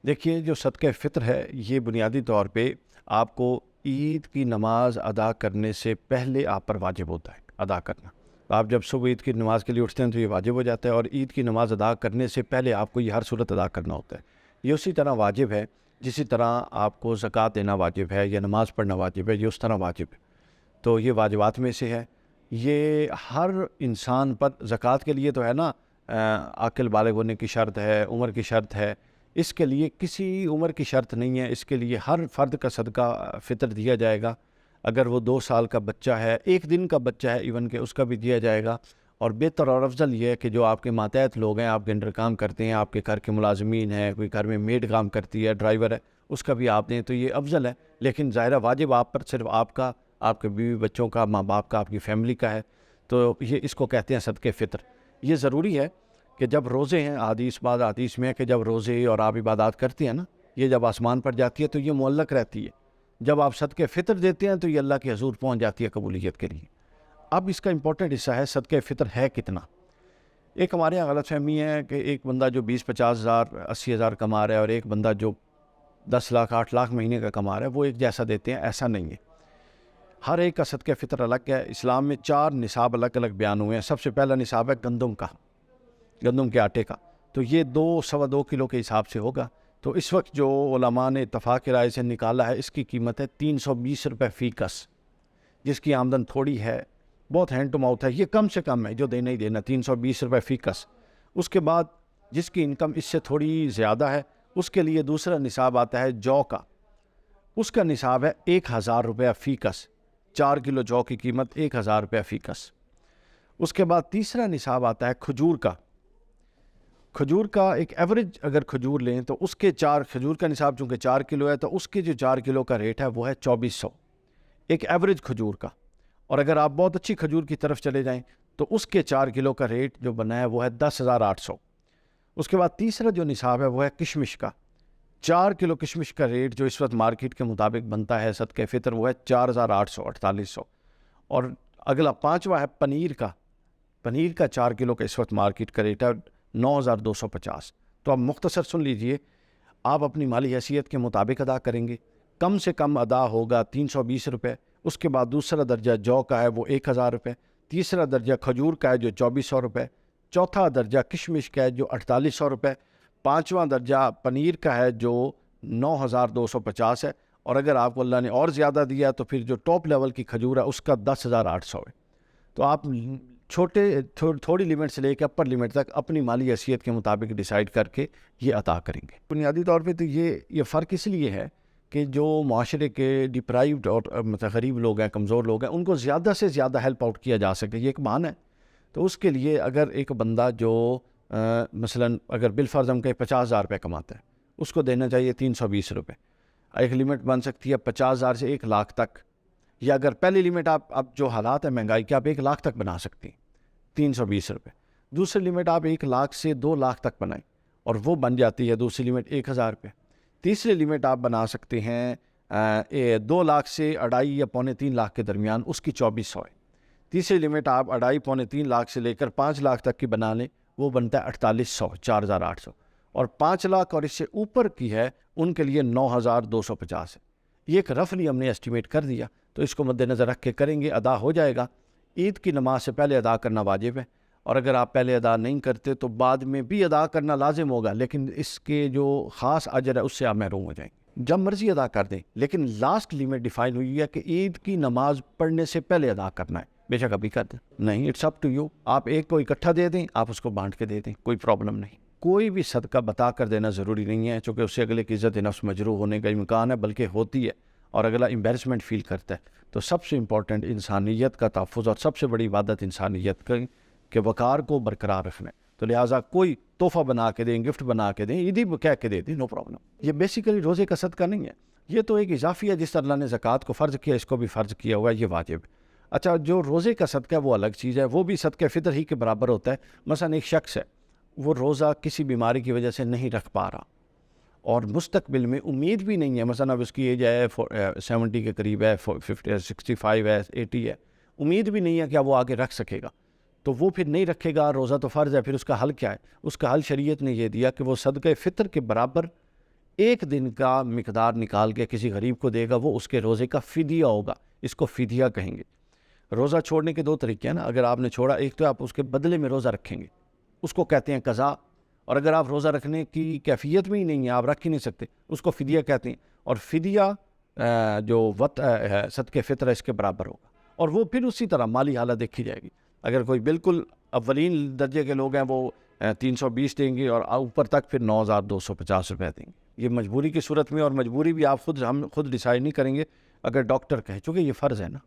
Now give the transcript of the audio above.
دیکھیے جو صدقہ فطر ہے یہ بنیادی طور پہ آپ کو عید کی نماز ادا کرنے سے پہلے آپ پر واجب ہوتا ہے ادا کرنا۔ آپ جب صبح عید کی نماز کے لیے اٹھتے ہیں تو یہ واجب ہو جاتا ہے، اور عید کی نماز ادا کرنے سے پہلے آپ کو یہ ہر صورت ادا کرنا ہوتا ہے۔ یہ اسی طرح واجب ہے جسی طرح آپ کو زکوٰۃ دینا واجب ہے یا نماز پڑھنا واجب ہے، یہ اس طرح واجب ہے۔ تو یہ واجبات میں سے ہے۔ یہ ہر انسان پر زکوٰۃ کے لیے تو ہے نا، عاقل بالغ ہونے کی شرط ہے، عمر کی شرط ہے۔ اس کے لیے کسی عمر کی شرط نہیں ہے، اس کے لیے ہر فرد کا صدقہ فطر دیا جائے گا۔ اگر وہ 2 سال کا بچہ ہے، 1 دن کا بچہ ہے ایون کہ اس کا بھی دیا جائے گا۔ اور بہتر اور افضل یہ ہے کہ جو آپ کے ماتحت لوگ ہیں، آپ کے انڈر کام کرتے ہیں، آپ کے گھر کے ملازمین ہیں، کوئی گھر میں میڈ کام کرتی ہے، ڈرائیور ہے، اس کا بھی آپ دیں تو یہ افضل ہے۔ لیکن ظاہر واجب آپ پر صرف آپ کا، آپ کے بیوی بچوں کا، ماں باپ کا، آپ کی فیملی کا ہے۔ تو یہ اس کو کہتے ہیں صدقہ فطر۔ یہ ضروری ہے کہ جب روزے ہیں، حدیث میں ہے کہ جب روزے اور آپ عبادات کرتے ہیں نا، یہ جب آسمان پر جاتی ہے تو یہ معلق رہتی ہے۔ جب آپ صدقہ فطر دیتے ہیں تو یہ اللہ کے حضور پہنچ جاتی ہے قبولیت کے لیے۔ اب اس کا امپورٹنٹ حصہ ہے صدقہ فطر ہے کتنا۔ ایک ہمارے یہاں غلط فہمی ہے کہ ایک بندہ جو 20-50 ہزار 80 ہزار کما رہا ہے اور ایک بندہ جو 10 لاکھ 8 لاکھ مہینے کا کما رہا ہے وہ ایک جیسا دیتے ہیں، ایسا نہیں ہے۔ ہر ایک کا صدقہ فطر الگ ہے۔ اسلام میں 4 نصاب الگ الگ بیان ہوئے ہیں۔ سب سے پہلا نصاب ہے گندم کا، گندم کے آٹے کا، تو یہ 2 کلو کے حساب سے ہوگا۔ تو اس وقت جو علماء نے اتفاق کی رائے سے نکالا ہے، اس کی قیمت ہے 320 روپے فی کس۔ جس کی آمدن تھوڑی ہے، بہت ہینڈ ٹو ماؤتھ ہے، یہ کم سے کم ہے جو دینا ہی دینا، 320 روپے فی کس۔ اس کے بعد جس کی انکم اس سے تھوڑی زیادہ ہے، اس کے لیے دوسرا نصاب آتا ہے جو کا۔ اس کا نصاب ہے 1000 روپے فی کس۔ 4 کلو جو کی قیمت 1000 روپے فی کس۔ اس کے بعد تیسرا نصاب آتا ہے کھجور کا۔ کھجور کا ایک ایوریج اگر کھجور لیں تو اس کے کھجور کا نصاب چونکہ 4 کلو ہے تو اس کے جو 4 کلو کا ریٹ ہے وہ ہے 2400، ایک ایوریج کھجور کا۔ اور اگر آپ بہت اچھی کھجور کی طرف چلے جائیں تو اس کے 4 کلو کا ریٹ جو بنا ہے وہ ہے 10,800۔ اس کے بعد تیسرا جو نصاب ہے وہ ہے کشمش کا۔ 4 کلو کشمش کا ریٹ جو اس وقت مارکیٹ کے مطابق بنتا ہے صدقہ فطر وہ ہے 4,800 4800۔ اور اگلا 5واں ہے پنیر کا۔ پنیر کا 4 کلو کا اس وقت مارکیٹ کا ریٹ ہے 9,250۔ تو اب مختصر سن لیجئے، آپ اپنی مالی حیثیت کے مطابق ادا کریں گے۔ کم سے کم ادا ہوگا 320 روپے۔ اس کے بعد دوسرا درجہ جو کا ہے وہ 1000 روپے، تیسرا درجہ کھجور کا ہے جو 2400 روپے، چوتھا درجہ کشمش کا ہے جو 4800 روپے، پانچواں درجہ پنیر کا ہے جو 9,250 ہے، اور اگر آپ کو اللہ نے اور زیادہ دیا تو پھر جو ٹاپ لیول کی کھجور ہے اس کا 10,800 ہے۔ تو آپ تھوڑی لیمٹ سے لے کے اپر لیمٹ تک اپنی مالی حیثیت کے مطابق ڈیسائیڈ کر کے یہ عطا کریں گے۔ بنیادی طور پہ تو یہ فرق اس لیے ہے کہ جو معاشرے کے ڈپرائیوڈ اور غریب لوگ ہیں، کمزور لوگ ہیں، ان کو زیادہ سے زیادہ ہیلپ آؤٹ کیا جا سکے، یہ ایک بہانہ ہے۔ تو اس کے لیے اگر ایک بندہ جو مثلا اگر بالفرض ہم کہیں 50,000 روپے کماتا ہے، اس کو دینا چاہیے 320 روپے۔ ایک لیمٹ بن سکتی ہے 50,000 سے 1 لاکھ تک، یا اگر پہلی لیمٹ آپ اب جو حالات ہیں مہنگائی کے، آپ 1 لاکھ تک بنا سکتی ہیں 320 روپے۔ دوسری لیمٹ آپ 1 لاکھ سے 2 لاکھ تک بنائیں اور وہ بن جاتی ہے دوسری لیمٹ 1000 روپے۔ تیسری لیمٹ آپ بنا سکتے ہیں 2 لاکھ سے 2.5 یا 2.25 لاکھ کے درمیان، اس کی 2400 ہے۔ تیسری لیمٹ آپ 2.5 3 لاکھ سے لے کر 5 لاکھ تک کی بنا لیں، وہ بنتا ہے 4800 4800۔ اور 5 لاکھ اور اس سے اوپر کی ہے ان کے لیے 9,250 ہے۔ یہ ایک رفلی ہم نے اسٹیمیٹ کر دیا، تو اس کو مد نظر رکھ کے کریں گے، ادا ہو جائے گا۔ عید کی نماز سے پہلے ادا کرنا واجب ہے، اور اگر آپ پہلے ادا نہیں کرتے تو بعد میں بھی ادا کرنا لازم ہوگا، لیکن اس کے جو خاص اجر ہے اس سے آپ محروم ہو جائیں گے۔ جب مرضی ادا کر دیں، لیکن لاسٹ لیمٹ ڈیفائن ہوئی ہے کہ عید کی نماز پڑھنے سے پہلے ادا کرنا ہے۔ بے شک ابھی کر دیں، نہیں، اٹس اپ ٹو یو۔ آپ ایک کو اکٹھا دے دیں، آپ اس کو بانٹ کے دے دیں، کوئی پرابلم نہیں۔ کوئی بھی صدقہ بتا کر دینا ضروری نہیں ہے، چونکہ اس سے اگلے کی عزت نفس مجروح ہونے کا امکان ہے، بلکہ ہوتی ہے، اور اگلا امبیرسمنٹ فیل کرتا ہے۔ تو سب سے امپورٹنٹ انسانیت کا تحفظ، اور سب سے بڑی عبادت انسانیت کا کہ وقار کو برقرار رکھنا ہے۔ تو لہٰذا کوئی تحفہ بنا کے دیں، گفٹ بنا کے دیں، عیدی کہہ کے دے دیں، نو پرابلم۔ یہ بیسیکلی روزے کا صدقہ نہیں ہے، یہ تو ایک اضافی ہے، جس طرح اللہ نے زکوٰۃ کو فرض کیا، اس کو بھی فرض کیا ہوا ہے، یہ واجب ہے۔ اچھا، جو روزے کا صدقہ ہے وہ الگ چیز ہے، وہ بھی صدقہ فطر ہی کے برابر ہوتا ہے۔ مثلا ایک شخص ہے، وہ روزہ کسی بیماری کی وجہ سے نہیں رکھ پا رہا، اور مستقبل میں امید بھی نہیں ہے، مثلا اب اس کی ایج ہے 70 کے قریب ہے، 65 ہے، 80 ہے، امید بھی نہیں ہے کہ وہ آگے رکھ سکے گا، تو وہ پھر نہیں رکھے گا۔ روزہ تو فرض ہے، پھر اس کا حل کیا ہے؟ اس کا حل شریعت نے یہ دیا کہ وہ صدقہ فطر کے برابر ایک دن کا مقدار نکال کے کسی غریب کو دے گا، وہ اس کے روزے کا فدیہ ہوگا، اس کو فدیہ کہیں گے۔ روزہ چھوڑنے کے دو طریقے ہیں نا، اگر آپ نے چھوڑا، ایک تو آپ اس کے بدلے میں روزہ رکھیں گے، اس کو کہتے ہیں قضا، اور اگر آپ روزہ رکھنے کی کیفیت میں ہی نہیں ہیں، آپ رکھ ہی نہیں سکتے، اس کو فدیہ کہتے ہیں۔ اور فدیہ جو ہے صدقہ فطر اس کے برابر ہوگا، اور وہ پھر اسی طرح مالی حالت دیکھی جائے گی۔ اگر کوئی بالکل اولین درجے کے لوگ ہیں وہ 320 دیں گے، اور اوپر تک پھر 9250 روپے دیں گے۔ یہ مجبوری کی صورت میں، اور مجبوری بھی ہم خود ڈیسائیڈ نہیں کریں گے، اگر ڈاکٹر کہے، چونکہ یہ فرض ہے نا۔